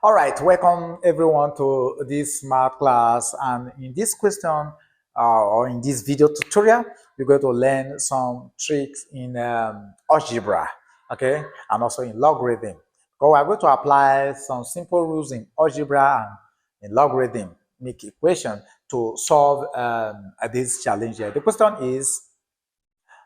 All right, welcome everyone to this math class. And in this question or in this video tutorial, you're going to learn some tricks in algebra, okay, and also in logarithm. So we're going to apply some simple rules in algebra and in logarithm make equation to solve this challenge here. The question is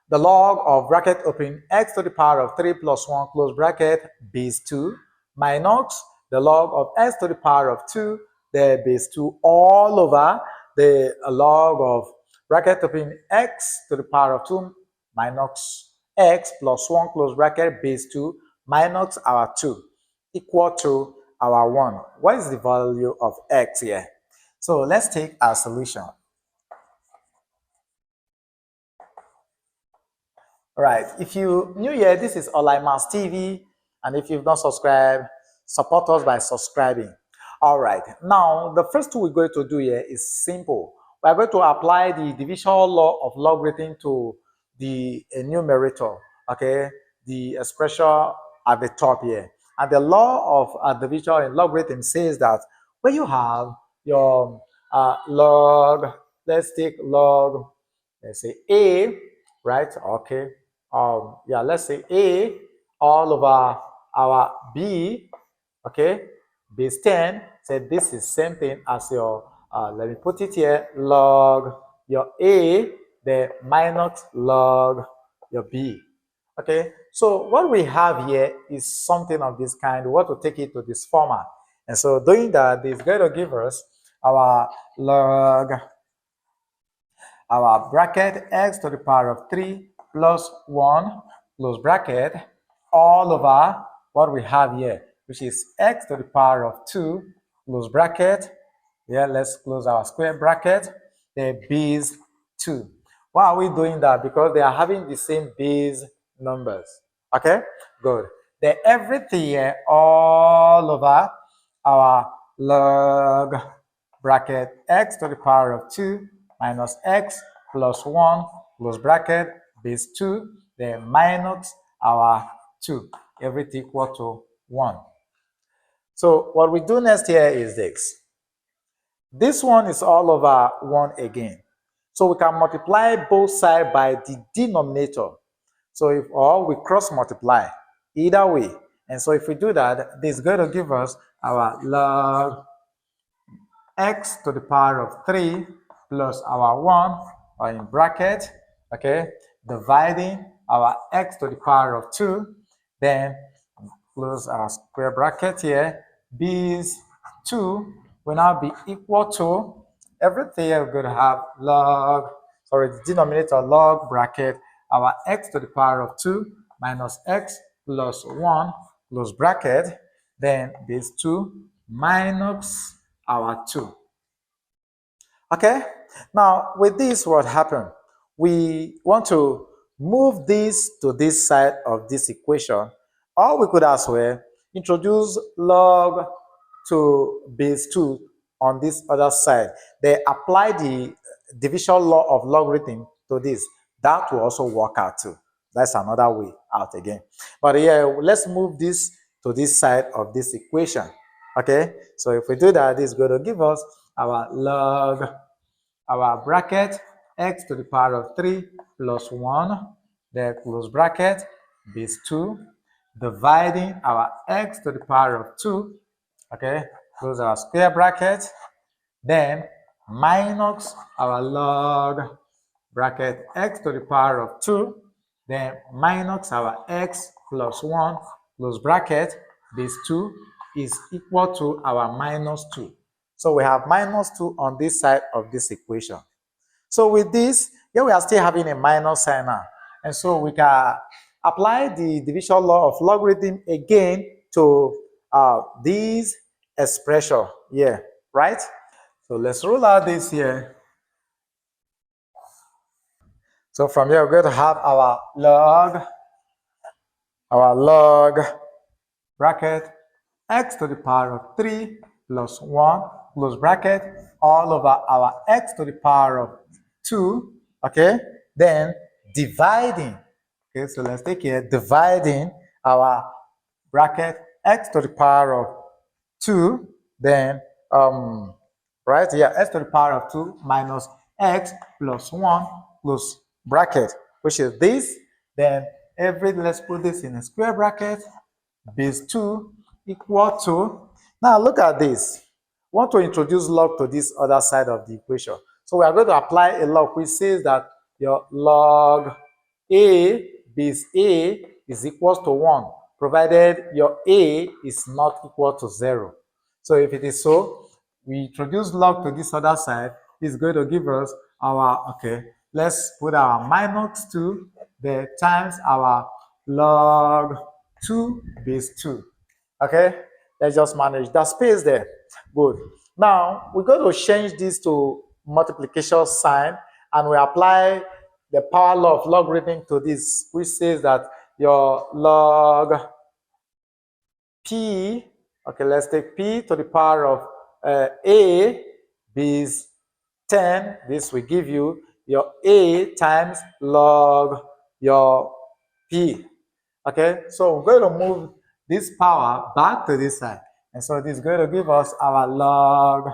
the log of bracket open x to the power of 3 plus 1 close bracket base 2 minus the log of x to the power of 2 the base 2 all over the log of bracket open x to the power of 2 minus x plus 1 close bracket base 2 minus our 2 equal to our 1. What is the value of x here? So let's take our solution. All right, if you're new here, this is Olympiad TV, and if you've not subscribed, support us by subscribing. All right, now the first thing we're going to do here is simple. We're going to apply the division law of logarithm to the numerator, okay, the expression at the top here. And the law of division in logarithm says that when you have your log, let's take log, let's say a, right, okay, let's say a all over our b, okay, base 10. So this is same thing as your let me put it here, log your a, the minus log your b. Okay, so what we have here is something of this kind. We want to take it to this format, and so doing that is going to give us our log, our bracket x to the power of 3 plus 1 close bracket all over what we have here, which is x to the power of 2 close bracket. Yeah, let's close our square bracket, the base 2. Why are we doing that? Because they are having the same base numbers. Okay, good. Then everything here all over our log bracket x to the power of 2 minus x plus 1 close bracket base 2, then minus our 2, everything equal to 1. So what we do next here is this. This one is all over 1 again. So we can multiply both sides by the denominator. So if or we cross multiply, either way. And so if we do that, this is going to give us our log x to the power of 3 plus our 1, or in bracket, okay, dividing our x to the power of 2, then close our square bracket here, base 2 will now be equal to, everything we're going to have log, sorry, the denominator log bracket, our x to the power of 2 minus x plus 1 close bracket, then base 2 minus our 2. Okay, now with this, what happened? We want to move this to this side of this equation, or we could as well introduce log to base 2 on this other side. They apply the division law of logarithm to this. That will also work out too. That's another way out again. But yeah, let's move this to this side of this equation. Okay, so if we do that, this is going to give us our log, our bracket x to the power of 3 plus 1, then close bracket, base 2, dividing our x to the power of 2, okay, close our square bracket, then minus our log bracket x to the power of 2, then minus our x plus 1, close bracket, base 2 is equal to our minus 2. So we have minus 2 on this side of this equation. So with this, here we are still having a minus sign now. And so we can apply the division law of logarithm again to this expression here, right? So let's rule out this here. So from here, we're going to have our log bracket x to the power of 3 plus 1 close bracket all over our x to the power of 2, okay, then dividing, okay, so let's take here, dividing our bracket x to the power of 2, then right, yeah, x to the power of 2 minus x plus 1 close bracket, which is this. Then let's put this in a square bracket, base 2 equal to, now look at this. We want to introduce log to this other side of the equation. So we are going to apply a log which says that your log a base a is equals to 1, provided your a is not equal to 0. So if it is so, we introduce log to this other side, it's going to give us our, okay, let's put our minus 2 there times our log 2 base 2. Okay, let's just manage that space there. Good. Now we're going to change this to multiplication sign, and we apply the power law of logarithm to this, which says that your log p, okay, let's take p to the power of a is 10. This will give you your a times log your p. Okay, so we're going to move this power back to this side. And so this is going to give us our log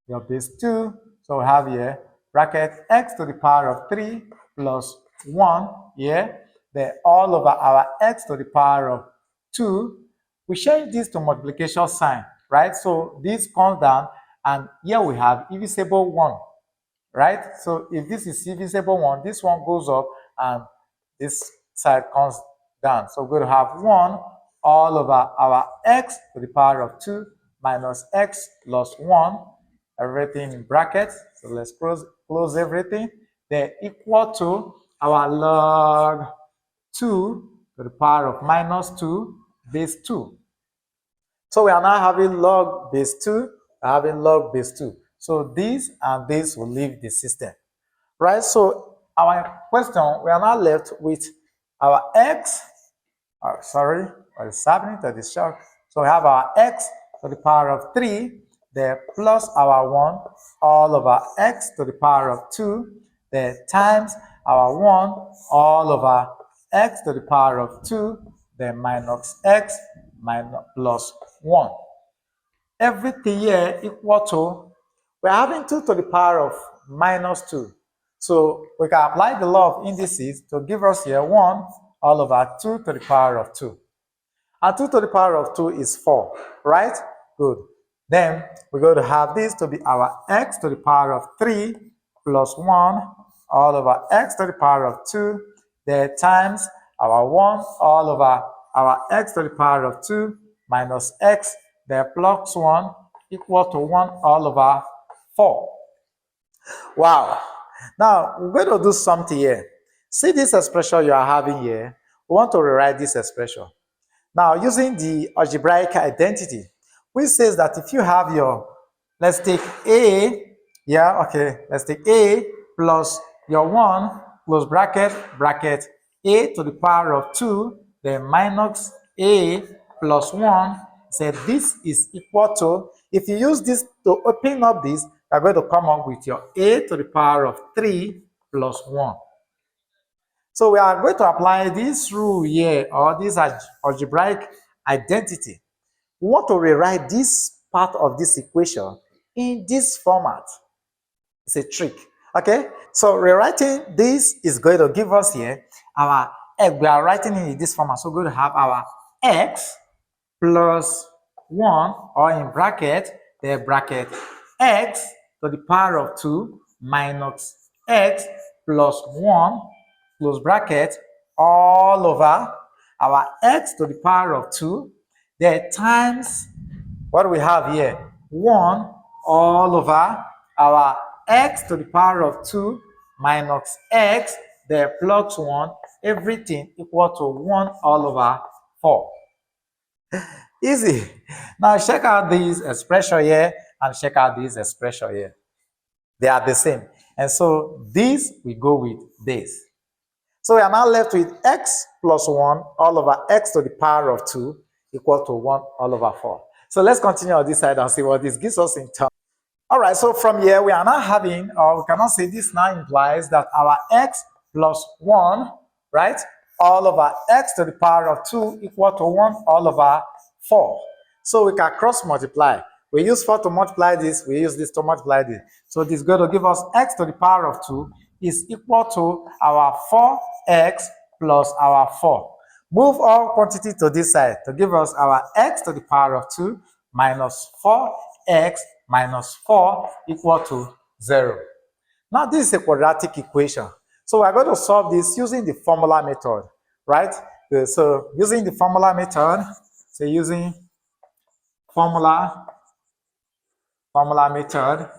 your base 2. So we have here bracket x to the power of 3 plus 1 here. Then all over our x to the power of 2. We change this to multiplication sign, right? So this comes down, and here we have divisible 1, right? So if this is divisible 1, this one goes up and this side comes down. So we're going to have 1 all over our x to the power of 2 minus x plus 1, everything in brackets. So let's close everything. Then equal to our log 2 to the power of minus 2 base 2. So we are now having log base 2, having log base 2. So this and this will leave the system, right? So our question, we are now left with our x, sorry, what is happening to this chart? So we have our x to the power of 3, there plus our 1, all over x to the power of 2, there times our 1, all over x to the power of 2, then minus x minus plus 1. Everything here equal to, we're having 2 to the power of minus 2. So we can apply the law of indices to give us here 1 all over 2 to the power of 2. And 2 to the power of 2 is 4, right? Good. Then we're going to have this to be our x to the power of 3 plus 1 all over x to the power of 2, there times our 1 all over our x to the power of 2 minus x, there plus 1 equal to 1 all over 4. Wow. Now we're going to do something here. See this expression you are having here? We want to rewrite this expression. Now, using the algebraic identity, which says that if you have your, let's take a, yeah, okay, let's take a plus your 1 close bracket, bracket a to the power of 2, then minus a plus 1, said this is equal to, if you use this to open up this, you're going to come up with your a to the power of 3 plus 1. So we are going to apply this rule here, or this algebraic identity. We want to rewrite this part of this equation in this format. It's a trick, okay? So rewriting this is going to give us here our x. We are writing it in this format, so we're going to have our x plus 1, or in bracket, the bracket x to the power of 2 minus x plus 1 close bracket all over our x to the power of 2, there times what we have here, 1 all over our x to the power of 2 minus x, there plus 1, everything equal to 1 all over 4. Easy. Now check out this expression here and check out this expression here. They are the same. And so this, we go with this. So we are now left with x plus 1 all over x to the power of 2 equal to 1 all over 4. So let's continue on this side and see what this gives us in turn. All right, so from here, we are now having, or we cannot say this now implies that our x plus 1, right, all over x to the power of 2 equal to 1 all over 4. So we can cross multiply. We use 4 to multiply this, we use this to multiply this. So this is going to give us x to the power of 2 is equal to our 4x plus our 4. Move all quantity to this side to give us our x to the power of 2 minus 4x minus 4 equal to 0. Now this is a quadratic equation. So we're going to solve this using the formula method, right? So using the formula method, so using formula method,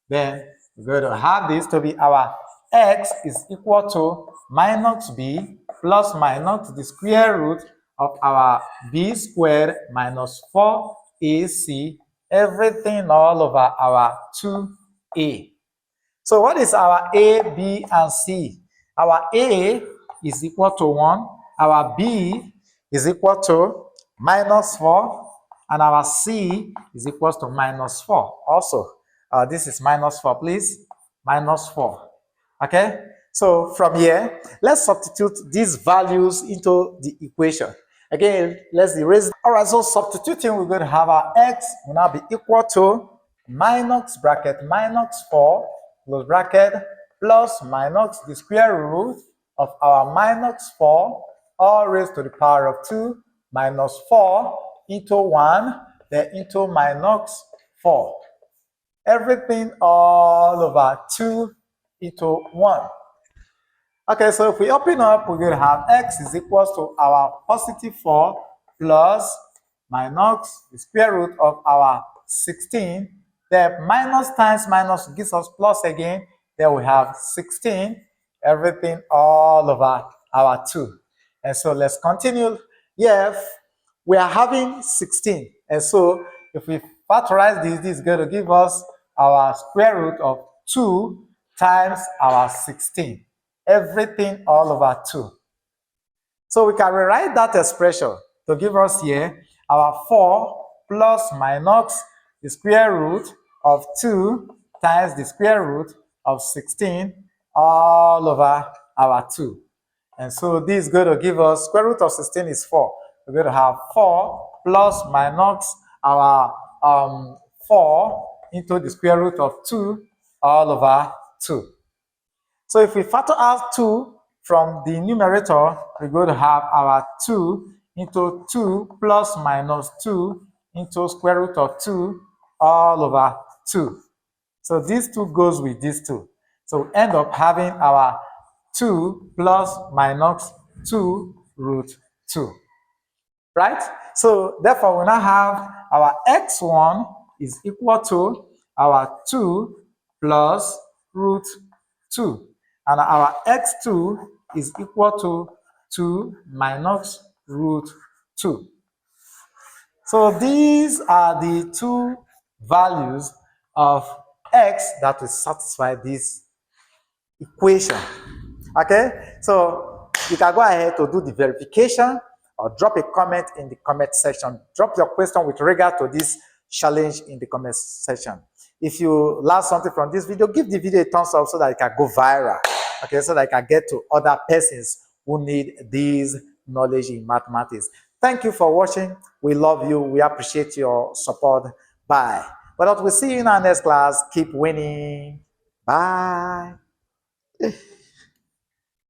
then we're going to have this to be our x is equal to minus b plus minus the square root of our b squared minus 4ac, everything all over our 2a. So what is our a, b, and c? Our a is equal to 1, our b is equal to minus 4, and our c is equal to minus 4. Also, this is minus 4, please. Minus 4. Okay? So from here, let's substitute these values into the equation. Again, let's erase. All right, so substituting, we're going to have our x will now be equal to minus bracket minus 4 close bracket plus minus the square root of our minus 4 all raised to the power of 2 minus 4 into 1, then into minus 4. Everything all over 2 into 1. Okay, so if we open up, we're going to have x is equal to our positive 4 plus minus the square root of our 16. Then minus times minus gives us plus again. Then we have 16, everything all over our 2. And so let's continue. Yes, we are having 16. And so if we factorize this, this is going to give us our square root of 2 times our 16. Everything all over 2. So we can rewrite that expression to give us here our 4 plus minus the square root of 2 times the square root of 16 all over our 2. And so this is going to give us square root of 16 is 4. We're going to have 4 plus minus our 4 into the square root of 2 all over 2. So if we factor out 2 from the numerator, we're going to have our 2 into 2 plus minus 2 into square root of 2 all over 2. So this 2 goes with this 2. So we end up having our 2 plus minus 2 root 2. Right? So therefore, we now have our x1 is equal to our 2 plus root 2. And our x2 is equal to 2 minus root 2. So these are the two values of x that will satisfy this equation. Okay, so you can go ahead to do the verification or drop a comment in the comment section. Drop your question with regard to this challenge in the comment section. If you learn something from this video, give the video a thumbs up so that it can go viral. Okay, so that I can get to other persons who need this knowledge in mathematics. Thank you for watching. We love you. We appreciate your support. Bye. But we'll see you in our next class. Keep winning. Bye.